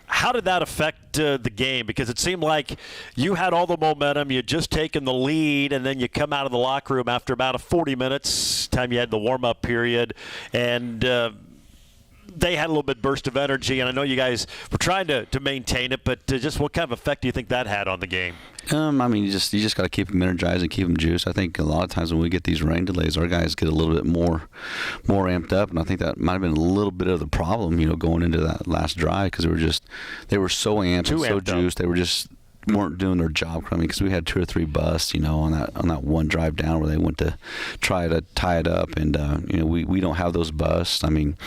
Speaker 2: How did that affect the game? Because it seemed like you had all the momentum, you had just taken the lead, and then you come out of the locker room after about 40 minutes, time you had the warm-up period, and they had a little bit burst of energy, and I know you guys were trying to maintain it, but just what kind of effect do you think that had on the game?
Speaker 5: You just got to keep them energized and keep them juiced. I think a lot of times when we get these rain delays, our guys get a little bit more amped up, and I think that might have been a little bit of the problem, going into that last drive because they were so amped and so juiced. They were just weren't doing their job. Because we had 2 or 3 busts, on that one drive down where they went to try to tie it up, and we don't have those busts. I mean,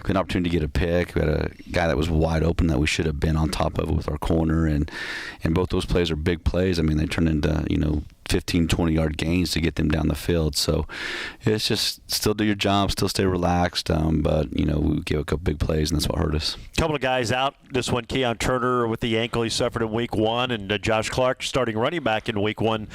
Speaker 5: we had an opportunity to get a pick. We had a guy that was wide open that we should have been on top of with our corner, and both those plays are big plays. I mean, they turn into 15, 20-yard gains to get them down the field. So it's just still do your job, still stay relaxed, but, we gave a couple big plays, and that's what hurt us.
Speaker 2: A couple of guys out. This one, Keon Turner with the ankle he suffered in Week 1, and Josh Clark, starting running back in Week 1,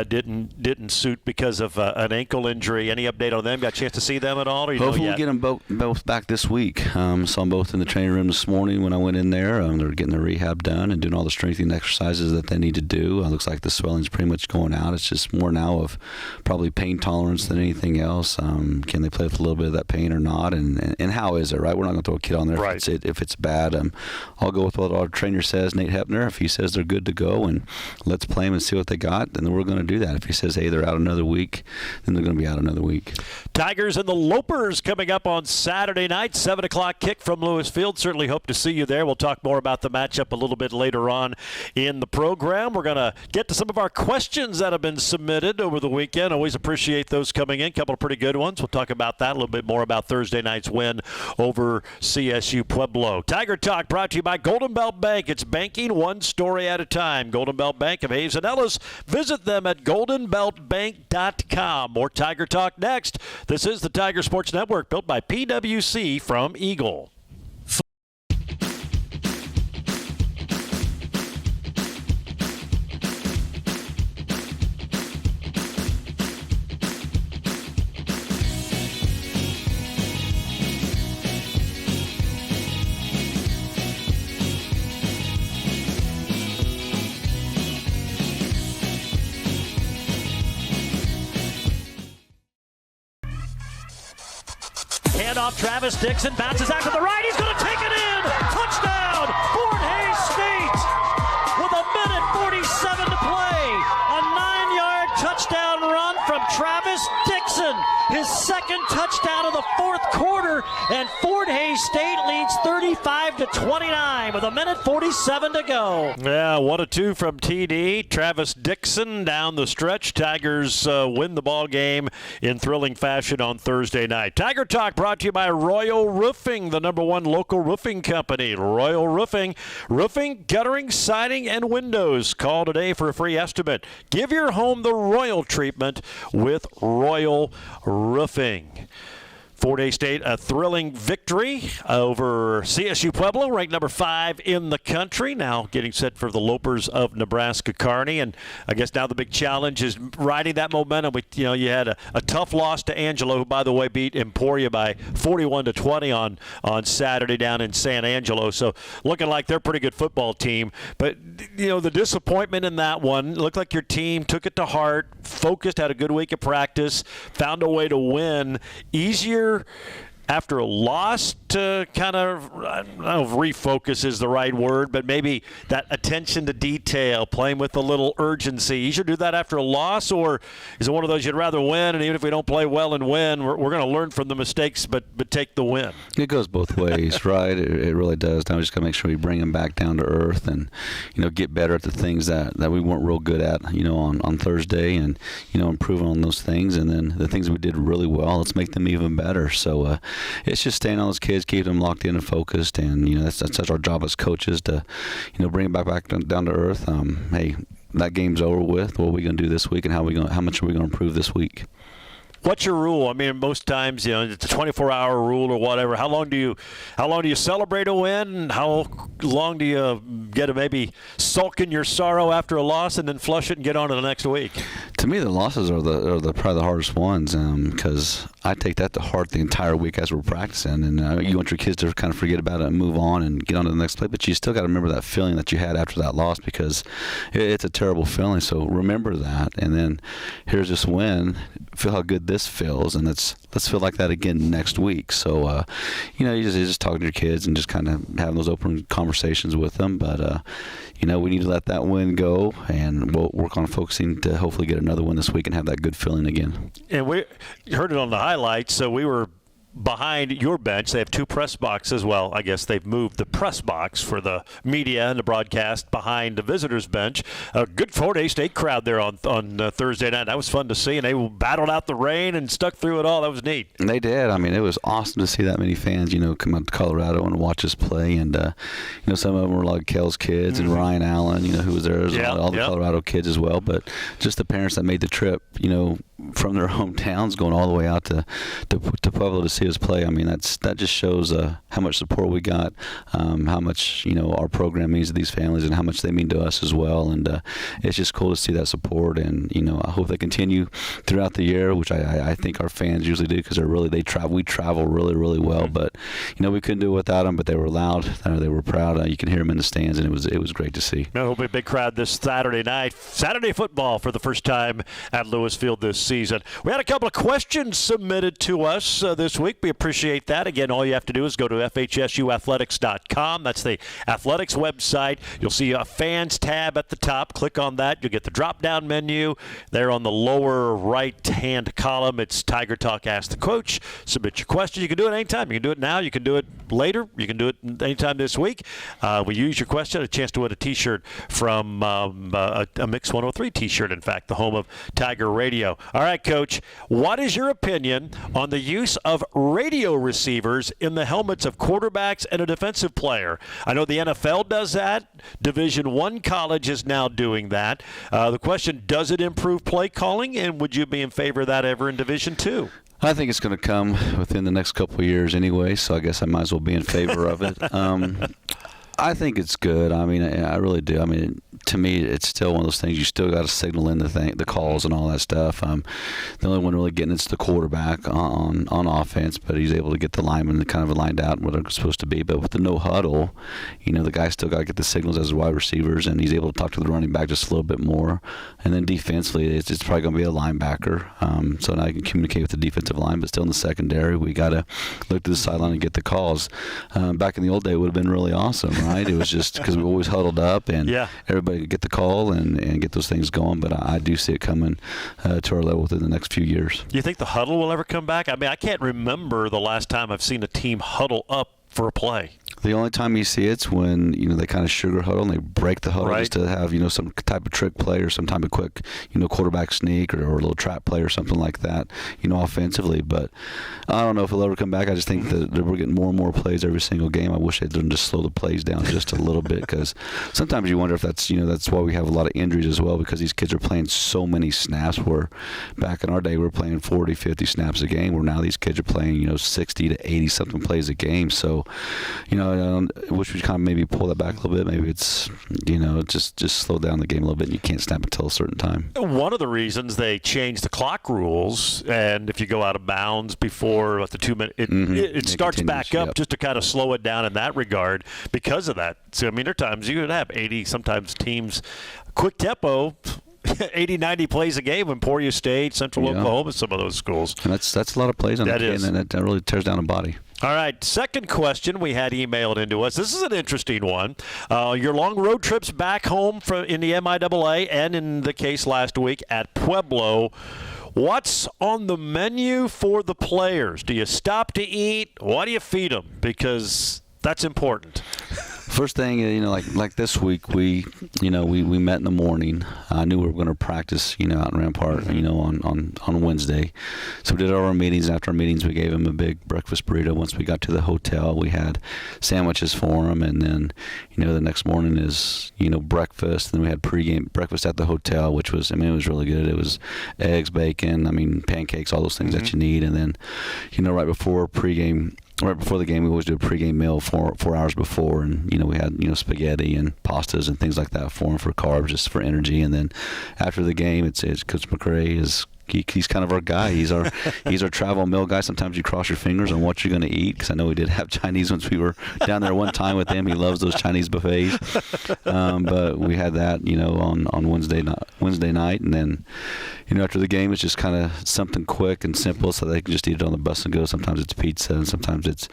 Speaker 2: didn't suit because of an ankle injury. Any update on them? Got a chance to see them at all? Or
Speaker 5: hopefully we'll get them both back this week. Saw them both in the training room this morning when I went in there. They're getting their rehab done and doing all the strengthening exercises that they need to do. Looks like the swelling's pretty much going out. It's just more now of probably pain tolerance than anything else. Can they play with a little bit of that pain or not? And how is it, right? We're not going to throw a kid on there if it's bad. I'll go with what our trainer says, Nate Hepner. If he says they're good to go and let's play them and see what they got, then we're going to do that. If he says, hey, they're out another week, then they're going to be out another week.
Speaker 2: Tigers and the Lopers coming up on Saturday night, 7 o'clock kick from Lewis Field. Certainly hope to see you there. We'll talk more about the matchup a little bit later on in the program. We're going to get to some of our questions that have been submitted over the weekend. Always appreciate those coming in. A couple of pretty good ones. We'll talk about that, a little bit more about Thursday night's win over CSU Pueblo. Tiger Talk brought to you by Golden Belt Bank. It's banking one story at a time. Golden Belt Bank of Hayes and Ellis. Visit them at goldenbeltbank.com. More Tiger Talk next. This is the Tiger Sports Network, built by PwC from Eagle. Off Travis Dixon, bounces out to the right, he's going to take it in! Touchdown! Fort Hays State! With 1:47 to play, a 9-yard touchdown run from Travis Dixon.
Speaker 4: his second touchdown of the fourth quarter, and Fort Hays State leads 35-29 with 1:47 to go.
Speaker 2: Yeah, 1-2 from TD. Travis Dixon down the stretch. Tigers win the ball game in thrilling fashion on Thursday night. Tiger Talk brought to you by Royal Roofing, the #1 local roofing company. Royal Roofing, guttering, siding, and windows. Call today for a free estimate. Give your home the Royal treatment with Royal Roofing. Fort Hays State, a thrilling victory over CSU Pueblo, ranked number 5 in the country. Now getting set for the Lopers of Nebraska Kearney, and I guess now the big challenge is riding that momentum. You had a tough loss to Angelo, who by the way beat Emporia by 41-20 on Saturday down in San Angelo. So looking like they're a pretty good football team. But the disappointment in that one, looked like your team took it to heart, focused, had a good week of practice, found a way to win. Easier after a loss to kind of, I don't know if refocus is the right word, but maybe that attention to detail, playing with a little urgency. You should do that after a loss, or is it one of those you'd rather win, and even if we don't play well and win, we're going to learn from the mistakes but take the win?
Speaker 5: It goes both ways, right? It really does. Now we just got to make sure we bring them back down to earth and, get better at the things that we weren't real good at, on Thursday, and, improving on those things. And then the things we did really well, let's make them even better. So it's just staying on those kids, keep them locked in and focused, and that's our job as coaches to bring them back down to earth. Hey, that game's over with. What are we going to do this week, and how much are we going to improve this week?
Speaker 2: What's your rule? I mean, most times, it's a 24-hour rule or whatever. How long do you celebrate a win? How long do you get to maybe sulk in your sorrow after a loss and then flush it and get on to the next week?
Speaker 5: To me, the losses are probably the hardest ones, because I take that to heart the entire week as we're practicing, and you want your kids to kind of forget about it and move on and get on to the next play, but you still got to remember that feeling that you had after that loss, because it's a terrible feeling. So remember that, and then here's this win. Feel how good this feels, and let's feel like that again next week. So you're just talking to your kids and just kind of having those open conversations with them. But we need to let that win go, and we'll work on focusing to hopefully get another win this week and have that good feeling again.
Speaker 2: And we heard it on the highlights, so we were behind your bench. They have 2 press boxes. Well, I guess they've moved the press box for the media and the broadcast behind the visitors' bench. A good Fort Hays State crowd there on Thursday night. That was fun to see, and they battled out the rain and stuck through it all. That was neat.
Speaker 5: And they did. I mean, it was awesome to see that many fans, come out to Colorado and watch us play. And, some of them were like Kel's kids and Ryan Allen, who was there, all the Colorado kids as well. But just the parents that made the trip, from their hometowns going all the way out to Pueblo to see us play. I mean, that just shows how much support we got, how much our program means to these families, and how much they mean to us as well. And it's just cool to see that support. And I hope they continue throughout the year, which I think our fans usually do, because we travel really, really well. But we couldn't do it without them. But they were loud, they were proud. You can hear them in the stands, and it was great to see.
Speaker 2: It'll be a big crowd this Saturday night. Saturday football for the first time at Lewis Field this season. We had a couple of questions submitted to us this week. We appreciate that. Again, all you have to do is go to FHSUathletics.com. That's the athletics website. You'll see a fans tab at the top. Click on that. You'll get the drop-down menu. There on the lower right-hand column, it's Tiger Talk Ask the Coach. Submit your question. You can do it anytime. You can do it now. You can do it later. You can do it anytime this week. We use your question. A chance to win a T-shirt from a Mix 103 T-shirt, in fact, the home of Tiger Radio. All right, Coach, what is your opinion on the use of radio receivers in the helmets of quarterbacks and a defensive player? I know the NFL does that. Division I college is now doing that. The question, does it improve play calling, and would you be in favor of that ever in Division II?
Speaker 5: I think it's going to come within the next couple of years anyway, so I guess I might as well be in favor of it. I think it's good. I mean, I really do. I mean, to me, it's still one of those things. You still got to signal in the calls and all that stuff. The only one really getting it's the quarterback on offense, but he's able to get the linemen kind of lined out where they're supposed to be. But with the no huddle, the guy still got to get the signals as wide receivers, and he's able to talk to the running back just a little bit more. And then defensively, it's probably going to be a linebacker. So now you can communicate with the defensive line, but still in the secondary, we got to look to the sideline and get the calls. Back in the old day, it would have been really awesome, right? It was just because we always huddled up, and everybody to get the call and get those things going. But I do see it coming to our level within the next few years.
Speaker 2: Do you think the huddle will ever come back? I mean, I can't remember the last time I've seen a team huddle up for a play.
Speaker 5: The only time you see it's when they kind of sugar huddle and they break the huddle just to have some type of trick play or some type of quick quarterback sneak or a little trap play or something like that offensively. But I don't know if it'll ever come back. I just think that we're getting more and more plays every single game. I wish they'd just slow the plays down just a little bit, because sometimes you wonder if that's that's why we have a lot of injuries as well, because these kids are playing so many snaps. Where back in our day we were playing 40, 50 snaps a game, where now these kids are playing 60 to 80 something plays a game. So I wish we'd kind of maybe pull that back a little bit. Maybe it's, just slow down the game a little bit, and you can't snap until a certain time.
Speaker 2: One of the reasons they changed the clock rules, and if you go out of bounds before the 2 minute, it starts back up just to kind of slow it down in that regard because of that. So, I mean, there are times you could have 80, sometimes teams, quick tempo, 80, 90 plays a game in Emporia State, Central Oklahoma, some of those schools.
Speaker 5: And that's a lot of plays on the kid, and that really tears down a body.
Speaker 2: All right, second question we had emailed into us. This is an interesting one. Your long road trips back home in the MIAA and in the case last week at Pueblo, what's on the menu for the players? Do you stop to eat? What do you feed them? Because that's important.
Speaker 5: First thing, like this week, we met in the morning. I knew we were going to practice, out in Rampart, on Wednesday. So we did all our meetings. After our meetings, we gave them a big breakfast burrito. Once we got to the hotel, we had sandwiches for them, and then, the next morning is, breakfast. And then we had pregame breakfast at the hotel, which was, it was really good. It was eggs, bacon, pancakes, all those things that you need. And then, right before the game, we always do a pregame meal 4 hours before, and we had spaghetti and pastas and things like that for them for carbs, just for energy. And then after the game, it's Coach McRae is. He's kind of our guy. He's our travel meal guy. Sometimes you cross your fingers on what you're going to eat, because I know we did have Chinese once we were down there one time with him. He loves those Chinese buffets. But we had that, on Wednesday night, and then after the game, it's just kind of something quick and simple, so they can just eat it on the bus and go. Sometimes it's pizza, and sometimes it's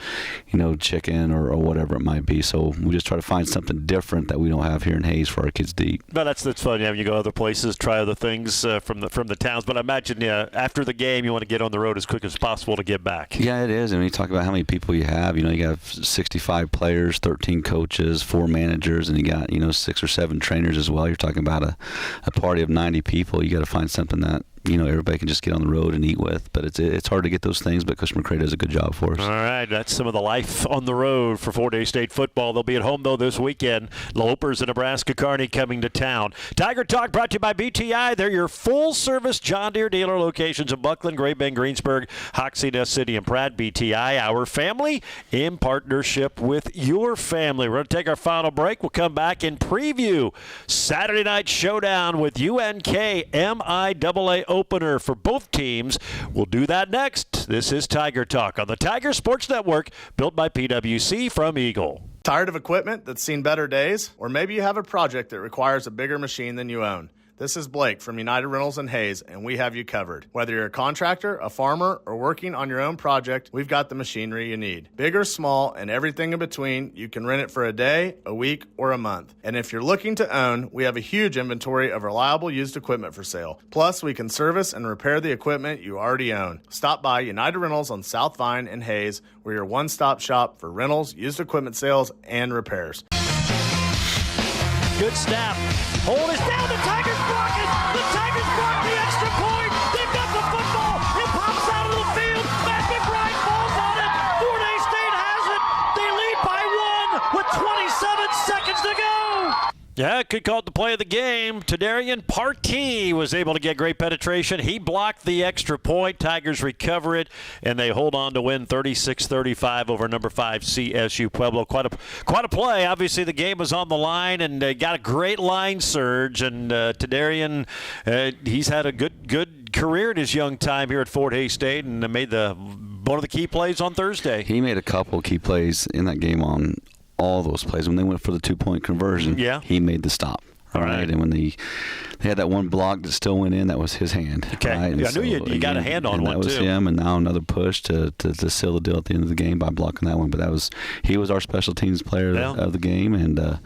Speaker 5: chicken or whatever it might be. So we just try to find something different that we don't have here in Hayes for our kids to eat.
Speaker 2: No, that's fun. You go other places, try other things from the towns. But I imagine after the game, you want to get on the road as quick as possible to get back.
Speaker 5: Yeah, it is. And when you talk about how many people you have, you have 65 players, 13 coaches, 4 managers, and you got 6 or 7 trainers as well. You're talking about a party of 90 people. You got to find something that everybody can just get on the road and eat with. But it's hard to get those things, but Coach McRae does a good job for us. All
Speaker 2: right, that's some of the life on the road for Fort Hays State football. They'll be at home, though, this weekend. Lopers and Nebraska Kearney coming to town. Tiger Talk brought to you by BTI. They're your full-service John Deere dealer locations in Buckland, Great Bend, Greensburg, Hoxie, Ness City, and Pratt. BTI, our family, in partnership with your family. We're going to take our final break. We'll come back and preview Saturday night showdown with UNK MIAA opener for both teams. We'll do that next. This is Tiger Talk on the Tiger Sports Network, built by PwC from Eagle.
Speaker 10: Tired of equipment that's seen better days? Or maybe you have a project that requires a bigger machine than you own. This is Blake from United Rentals in Hayes, and we have you covered. Whether you're a contractor, a farmer, or working on your own project, we've got the machinery you need. Big or small, and everything in between, you can rent it for a day, a week, or a month. And if you're looking to own, we have a huge inventory of reliable used equipment for sale. Plus, we can service and repair the equipment you already own. Stop by United Rentals on South Vine in Hayes. We're your one-stop shop for rentals, used equipment sales, and repairs.
Speaker 4: Good snap. Hold is down. The Tigers block it. The Tigers block the extra point. They've got the football. It pops out of the field. Matt McBride falls on it. Fort Hays State has it. They lead by 1 with 27 seconds to go.
Speaker 2: Yeah, could call it the play of the game. Tadarian Partee was able to get great penetration. He blocked the extra point. Tigers recover it, and they hold on to win 36-35 over number 5 CSU Pueblo. Quite a play. Obviously, the game was on the line, and they got a great line surge. And Tadarian, he's had a good career in his young time here at Fort Hays State, and made one of the key plays on Thursday.
Speaker 5: He made a couple key plays in that game on all those plays. When they went for the 2-point conversion, he made the stop. All right. And when they had that one block that still went in, that was his hand.
Speaker 2: Okay.
Speaker 5: Right?
Speaker 2: I knew you got a hand on one, too.
Speaker 5: That was him, and now another push to seal the deal at the end of the game by blocking that one. But he was our special teams player of the game, and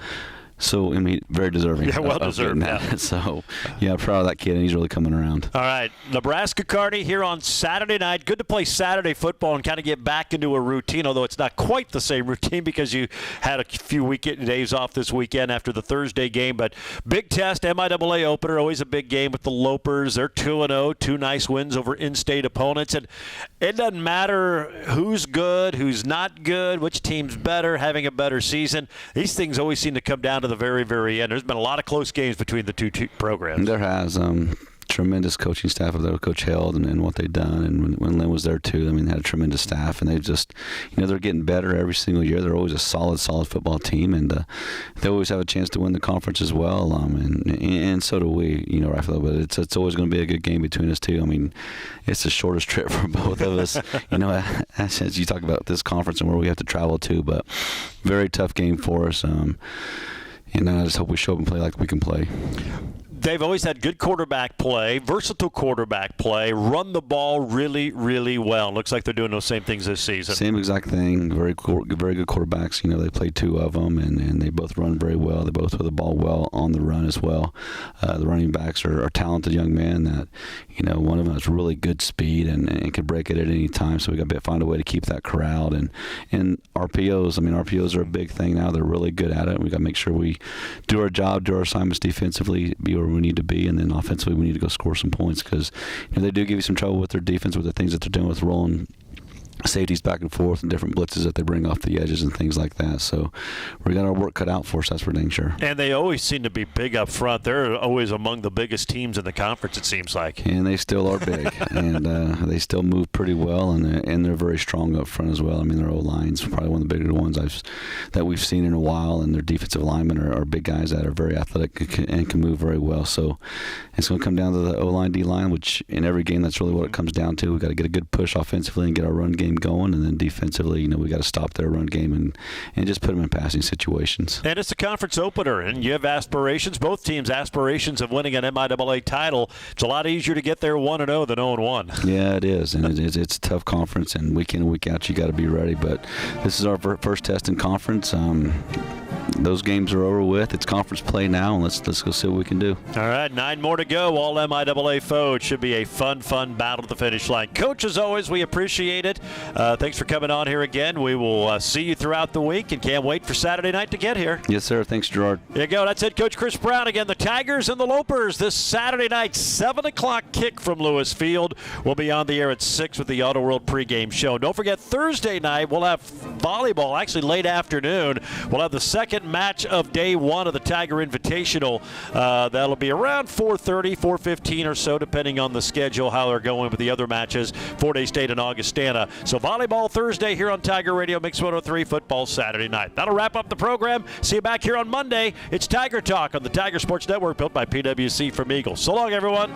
Speaker 5: So, I mean, very deserving.
Speaker 2: Yeah, well deserved. Yeah.
Speaker 5: So, yeah, proud of that kid, and he's really coming around.
Speaker 2: All right, Nebraska Kearney here on Saturday night. Good to play Saturday football and kind of get back into a routine, although it's not quite the same routine because you had a few weekend days off this weekend after the Thursday game. But big test, MIAA opener, always a big game with the Lopers. They're 2-0, 2 nice wins over in-state opponents. And it doesn't matter who's good, who's not good, which team's better, having a better season. These things always seem to come down to the very, very end. There's been a lot of close games between the two programs.
Speaker 5: There has. Tremendous coaching staff of there, Coach Held, and what they've done. And when Lynn was there, too, I mean, they had a tremendous staff. And they've just, they're getting better every single year. They're always a solid football team. And they always have a chance to win the conference as well. And so do we, rightfully. But it's always going to be a good game between us, too. I mean, it's the shortest trip for both of us, as you talk about this conference and where we have to travel to. But very tough game for us. And I just hope we show up and play like we can play.
Speaker 2: They've always had good quarterback play, versatile quarterback play, run the ball really, really well. Looks like they're doing those same things this season.
Speaker 5: Same exact thing. Very good quarterbacks. They play 2 of them, and they both run very well. They both throw the ball well on the run as well. The running backs are talented young men that, one of them has really good speed and could break it at any time. So we got to find a way to keep that corralled. And RPOs, RPOs are a big thing now. They're really good at it. We got to make sure we do our job, do our assignments defensively, be where we need to be, and then offensively we need to go score some points because they do give you some trouble with their defense, with the things that they're doing with rolling safeties back and forth and different blitzes that they bring off the edges and things like that. So we got our work cut out for us, that's for dang sure.
Speaker 2: And they always seem to be big up front. They're always among the biggest teams in the conference, it seems like.
Speaker 5: And they still are big. And they still move pretty well, and they're very strong up front as well. Their O-line's probably one of the bigger ones that we've seen in a while, and their defensive linemen are big guys that are very athletic and can move very well. So it's going to come down to the O-line, D-line, which in every game that's really what it comes down to. We've got to get a good push offensively and get our run game going, and then defensively, we got to stop their run game and just put them in passing situations.
Speaker 2: And it's a conference opener, and you have aspirations, both teams aspirations of winning an MIAA title. It's a lot easier to get there 1-0 than 0-1.
Speaker 5: Yeah, it is, and it's a tough conference, and week in and week out you got to be ready. But this is our first test in conference. Those games are over with. It's conference play now, and let's go see what we can do.
Speaker 2: All right, 9 more to go. All MIAA foe. It should be a fun battle to the finish line. Coach, as always, we appreciate it. Thanks for coming on here again. We will see you throughout the week, and can't wait for Saturday night to get here.
Speaker 5: Yes, sir. Thanks, Gerard.
Speaker 2: There you go. That's it, Coach Chris Brown. Again, the Tigers and the Lopers this Saturday night, 7 o'clock kick from Lewis Field. We'll be on the air at 6 with the Auto World pregame show. Don't forget, Thursday night we'll have volleyball, actually late afternoon. We'll have the second match of day 1 of the Tiger Invitational. That'll be around 4:30, 4:15 or so, depending on the schedule, how they're going with the other matches, Fort Hays State and Augustana. So volleyball Thursday here on Tiger Radio, Mix 103, football Saturday night. That'll wrap up the program. See you back here on Monday. It's Tiger Talk on the Tiger Sports Network, built by PwC from Eagle. So long, everyone.